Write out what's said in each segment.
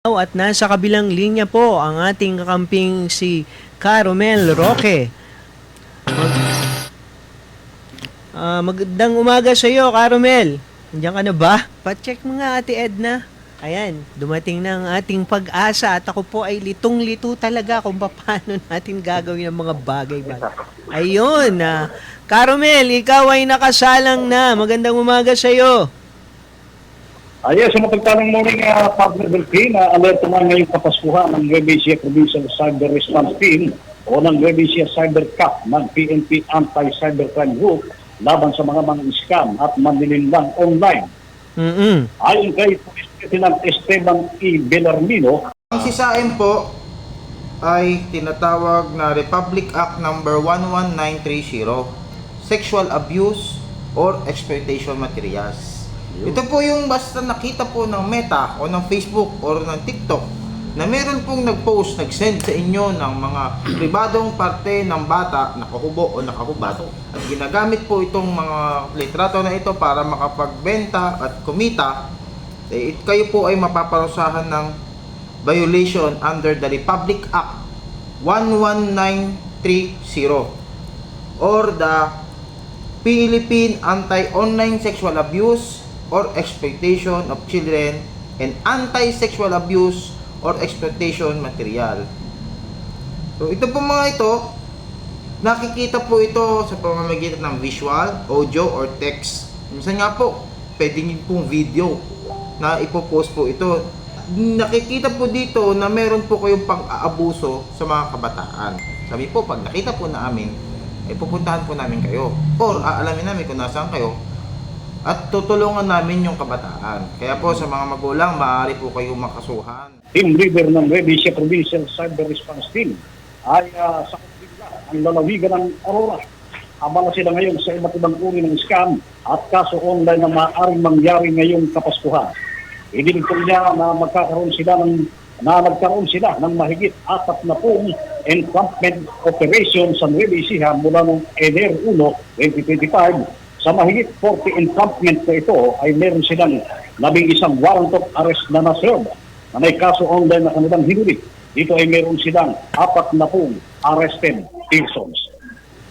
At nasa kabilang linya po ang ating kakamping si Caromel Roque. Magandang umaga sa iyo, Caromel. Nandiyan ka na ba? Pa-check mo nga, Ate Edna. Ayan, dumating na ang ating pag-asa at ako po ay litong-lito talaga kung paano natin gagawin ang mga bagay-bagay. Ayun, Caromel, ikaw ay nakasalang na. Magandang umaga sa iyo. Yes, sa mapagtalang morning, Partner Delphine, alerto na ngayong kapaskuhan ng Nueva Ecija Provincial Cyber Response Team o ng Nueva Ecija Cyber Cup ng PNP Anti-Cybercrime Group laban sa mga scam at manlilinlang online. Ayon kay Police Lieutenant Esteban E. Bellarmino, ang sisain po ay tinatawag na Republic Act number 11930, Sexual Abuse or Exploitation Materials. Ito po yung basta nakita po ng Meta o ng Facebook o ng TikTok na meron pong nag-post, nag-send sa inyo ng mga pribadong parte ng bata, nakahubo o nakahubad, at ginagamit po itong mga litrato na ito para makapagbenta at kumita, kayo po ay mapaparusahan ng violation under the Republic Act 11930 or the Philippine Anti-Online Sexual Abuse or Exploitation of Children and Anti-Sexual Abuse or Exploitation Material. So ito po mga ito, nakikita po ito sa pamamagitan ng visual, audio, or text. Minsan nga po, pwede nyo pong video na ipopost po ito. Nakikita po dito na meron po kayong pang-aabuso sa mga kabataan. Sabi po, pag nakita po namin, pupuntahan po namin kayo or aalamin namin kung nasaan kayo at tutulungan namin yung kabataan. Kaya po sa mga magulang, maaari po kayong makasuhan. Team Leader ng Nueva Ecija Provincial Cyber Response Team ay sa kumpila ang lalawigan ng Aurora. Habang sila ngayon sa iba't ibang uri ng scam at kaso online na maaaring mangyari ngayong kapaskuhan. Ibig ko niya na nagkaroon sila ng mahigit 40 encampment operation sa Nueva Ecija mula noong Enero 1, 2025. Sa mahigit 40 encampment na ito ay meron silang 11 warrant of arrest na naserve na may kaso online na kanilang hinuli. Dito ay meron silang 40 arrested persons.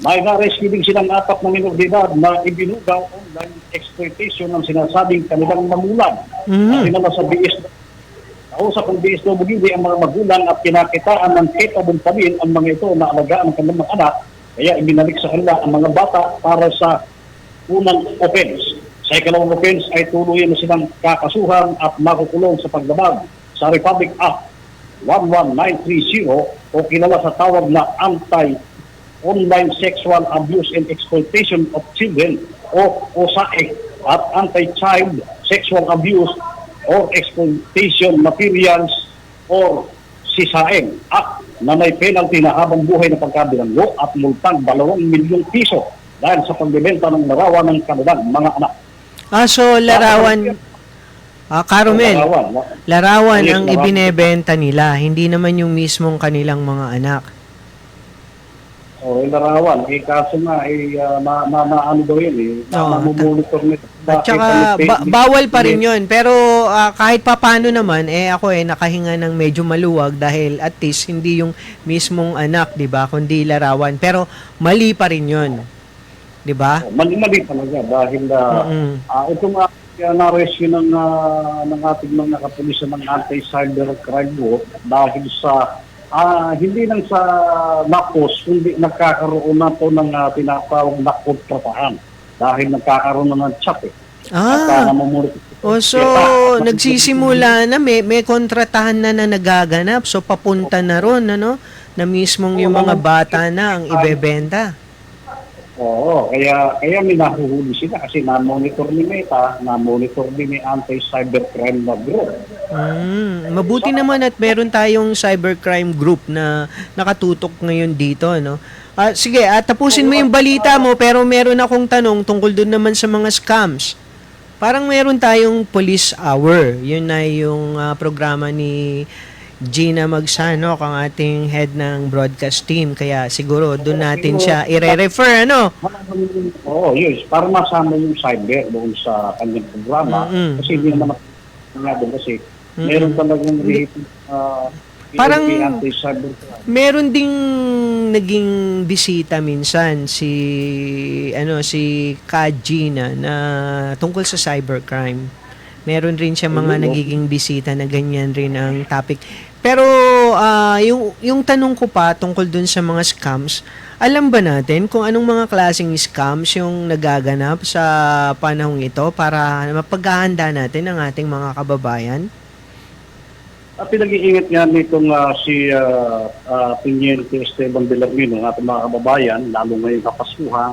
May na-rescue din silang 4 na minor de edad na ibinugaw online exploitation ng sinasabing kanilang mamulan. At sinala sa BS Kausap ng BSWD ang mga magulang at pinakitaan ng capable pa rin ang mga ito na alagaan ng kanilang mga anak. Kaya ibinalik sa kanila ang mga bata para sa unang offense. Sa ikalawang offense ay tuluyan na silang kakasuhan at makukulong sa paglabag sa Republic Act 11930 o kilala sa tawag na Anti-Online Sexual Abuse and Exploitation of Children o OSAE at Anti-Child Sexual Abuse or Exploitation Materials or CSAM Act na may penalty na habang buhay na pagkabilanggo at multang 2 milyong piso dahil sa pagbebenta ng larawan ng kanilang mga anak. So larawan, Caromel, larawan ang ibinebenta nila, hindi naman yung mismong kanilang mga anak. Larawan. Kaso nga, ano daw yun namumonitor nito. At saka, bawal pa rin yun. Pero kahit papano naman, ako nakahinga ng medyo maluwag dahil at least hindi yung mismong anak, di ba? Kundi larawan. Pero mali pa rin yun. Di ba? Mali talaga dahil ito nga na-rescue ng ating mga kapulisan ng Anti-Cybercrime Group dahil sa hindi lang sa NAPOS, kundi nagkakaroon na ito ng tinatawag na kontratahan dahil nagkakaroon na ng chat so nagsisimula na may kontratahan na nagaganap, so papunta na ron na mismong yung mga bata na ang ibebenta. Oo, kaya may nahuhuli sila kasi na-monitor ni Meta, na-monitor din ni Anti-Cybercrime Group. Mabuti naman at meron tayong cybercrime group na nakatutok ngayon dito, sige, tapusin mo yung balita mo, pero meron akong tanong tungkol doon naman sa mga scams. Parang meron tayong police hour. Yun na yung programa ni Gina Magsanok, ang ating head ng broadcast team. Kaya siguro doon natin siya i-refer, Oo, yes. Para masama yung cyber doon sa kanyang programa. Kasi hindi naman nga doon kasi Meron talagang Parang anti-cyber crime. meron ding naging bisita minsan si Kajina na tungkol sa cybercrime. Meron rin siya mga Ayun, nagiging bisita na ganyan rin ang topic. Pero yung tanong ko pa tungkol dun sa mga scams, alam ba natin kung anong mga klaseng scams yung nagaganap sa panahong ito para mapaghahanda natin ang ating mga kababayan? Pinag-iingat nga nitong si Teniente Esteban Villarmino, ng ating mga kababayan, lalo ngayong kapasuhan,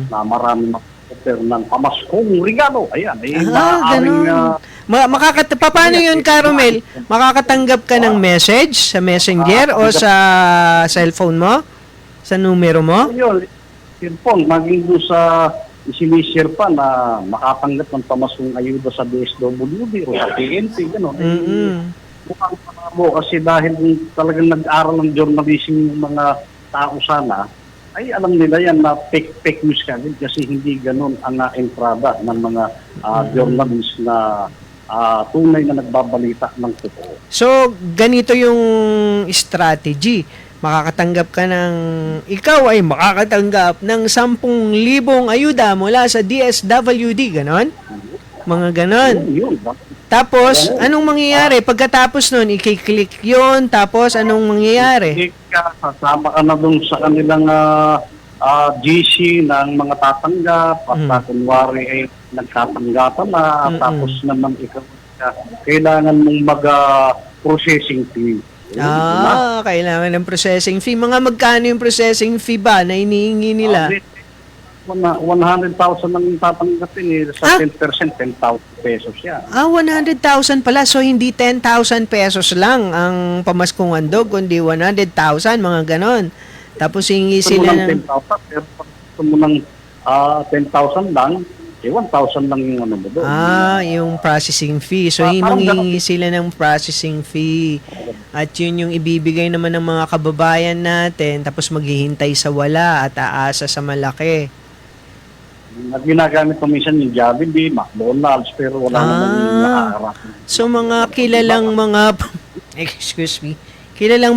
na marami mag-offer ng pamaskong regalo. Ayan, Ganun. Paano yun, Carmel? Makakatanggap ka ng message sa messenger o sa cellphone mo? Sa numero mo? Yun, cellphone, maging doon sa isinishare pa na makatanggap ng pamaskong ayuda sa DSWD o sa PNP, gano'n. Mukhang mo kasi dahil talagang nag-aral ng journalism yung mga tao sana, ay alam nila yan na fake news kagad kasi hindi ganun ang entrada ng mga journalist na tunay na nagbabalita ng totoo. So, ganito yung strategy. Ikaw ay makakatanggap ng 10,000 ayuda mula sa DSWD, ganon? Mga ganon. Yun. Tapos, anong mangyayari? Pagkatapos nun, i-click yun, tapos anong mangyayari? Sasama ka na dun sa kanilang GC ng mga tatanggap at kunwari ay nagtatanggapan na tapos naman ikaw kailangan mong mag-processing fee. Kailangan ng processing fee. Mga magkano yung processing fee ba na inihingi nila? 100,000 ang tatanggapin sa 10%, 10,000 pesos yan. 100,000 pala. So, hindi 10,000 pesos lang ang pamaskong handog, kundi 100,000, mga ganon. Tapos, hingi sila ng 10,000, pero pag gusto mo ng 10,000 lang, 1,000 lang yung ano mo doon. Yung processing fee. So, manghihingi sila ng processing fee. At yun yung ibibigay naman ng mga kababayan natin. Tapos, maghihintay sa wala at aasa sa malaki. At ginagamit ko minsan yung Jollibee, McDonald's, pero wala naman yung nakaharap. So, mga kilalang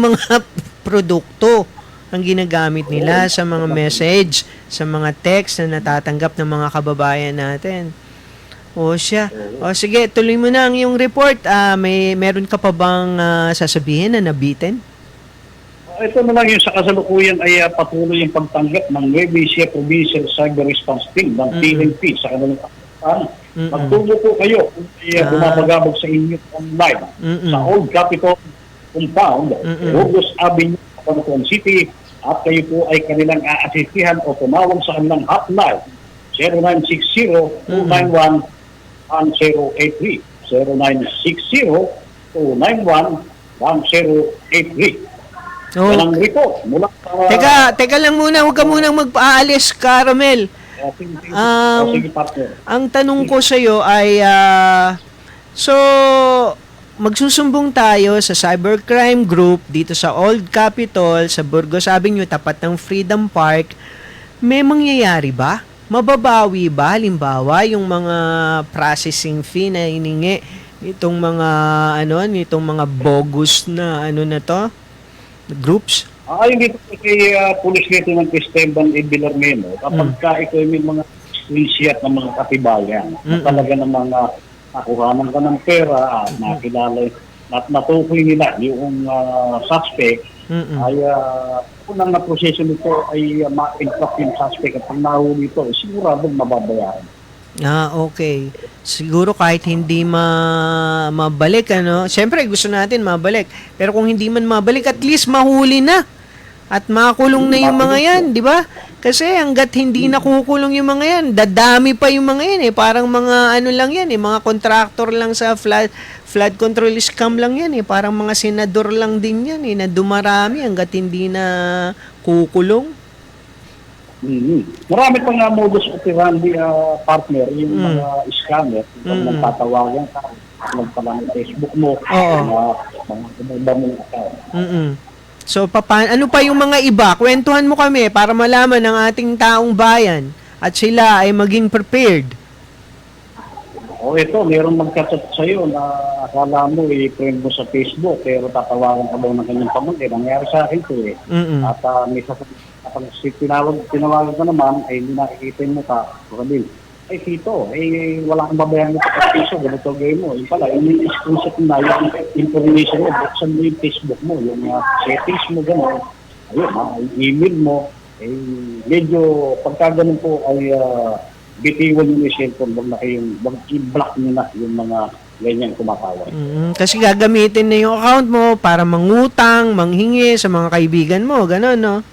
mga produkto ang ginagamit nila sa mga message, sa mga text na natatanggap ng mga kababayan natin. Sige, tuloy mo na ang iyong report. Meron ka pa bang sasabihin na nabitin? Ito na lang yung sa kasalukuyan ay patuloy yung pagtanggap ng Nueva Ecija Provincial Cyber Response Team ng PNP sa kanilang kapitan. Magtubo po kayo kung bumabagabag sa inyo online sa Old Capitol Compound, August Avenue, Cabanatuan City, at kayo po ay kanilang aasistihan o tumawag sa kanilang hotline 0960-291-1083 0960-291-1083. Walang report mula Teka lang muna, huwag ka munang mag-aalis, Caramel. Sige, partner. Ang tanong ko sa iyo ay magsusumbong tayo sa cybercrime group dito sa Old Capitol, sa Burgos Avenue, tapat ng Freedom Park. May mangyayari ba? Mababawi ba halimbawa yung mga processing fee na iningi nitong mga bogus na na to? Groups? Ayon dito kay Police Lieutenant Esteban Villarmino, kapag ka ito may mga screenshot ng mga katibayan, na talaga ng mga nakuhanan ka ng pera, nakilala at natukoy nila yung suspect, ay unang na proseso nito ay ma-entrap yung suspect at pag nahuli ito, siguradong mababayaran. Okay. Siguro kahit hindi mabalik, siyempre gusto natin mabalik. Pero kung hindi man mabalik, at least mahuli na. At makulong na yung mga yan, di ba? Kasi hanggat hindi nakukulong yung mga yan, dadami pa yung mga yan Parang mga lang yan mga contractor lang sa flood control scam lang yan Parang mga senador lang din yan na dumarami hanggat hindi na kukulong. Marami pa nga modus operandi partner, yung mga scammer, yung nagtatawagan ka, nagpala ng Facebook mo, mga iba mong account. So, ano pa yung mga iba? Kwentuhan mo kami para malaman ng ating taong bayan at sila ay maging prepared. O ito, mayroong magka-chat sa'yo na akala mo i-friend mo sa Facebook pero tatawagan ka daw ng kanyang pamangkin. Nangyari sa akin ito eh. Mm-mm. At may kapag tinawagan ka naman, ay hindi nakikita mo ka. Sabi, ay tito, wala kang babayan mo sa piso, ganito gawin mo. Yung pala, yung exclusive na yung information mo, buksan mo yung Facebook mo, yung settings mo, gano'n. Ayun, email mo, medyo pagka ganun po ay bitiwan nyo yung cellphone, wag i-block nyo na yung mga ganyan kumatawag. Kasi gagamitin na yung account mo para mangutang, manghingi sa mga kaibigan mo, gano'n, no?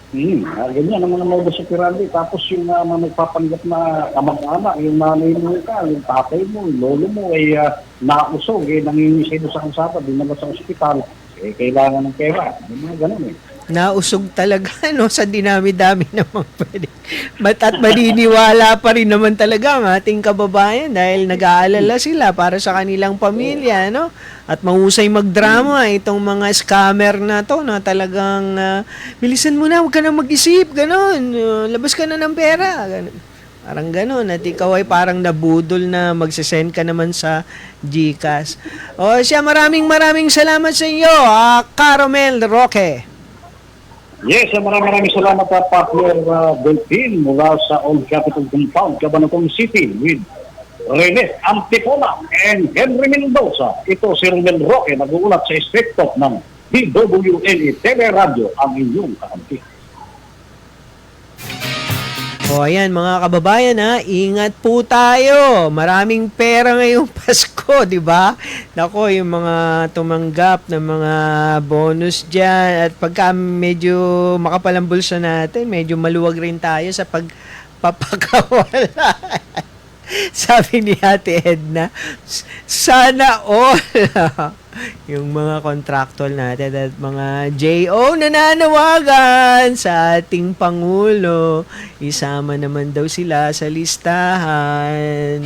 Ganyan ang mga modus operandi. Tapos yung mga nagpapanggap na kamag-anak, yung nanay mo ka, yung tatay mo, yung lolo mo ay nakusog, nangingisay doon sa kalsada, dinala sa ospital, kailangan ng pera. Mga ganun eh. Nausog talaga, no, sa dinami-dami namang pwede. At maniniwala pa rin naman talaga ang ating kababayan dahil nag-aalala sila para sa kanilang pamilya, no? At mahusay magdrama itong mga scammer na to na talagang bilisan mo na, huwag ka na mag-isip, gano'n. Labas ka na ng pera, gano'n. Parang gano'n. At ikaw ay parang nabudol na magsisend ka naman sa GCash. O siya, maraming salamat sa iyo, Caromel Roque. Yes, maraming salamat partner Delphine mula sa Old Capital Compound, Cabanatuan City with Rene Antipona and Henry Mendoza. Ito si Romel Roque, nag-uulat sa Street Talk ng DWNE Teleradio, ang inyong kakampi. O ayan mga kababayan ingat po tayo. Maraming pera ngayong Pasko, di ba? Nako, yung mga tumanggap ng mga bonus dyan at pagka medyo makapal ang bulsa natin, medyo maluwag rin tayo sa pagpapakawala. Sabi ni Ate Edna, sana all yung mga contractual natin at mga JO nananawagan sa ating Pangulo, isama naman daw sila sa listahan.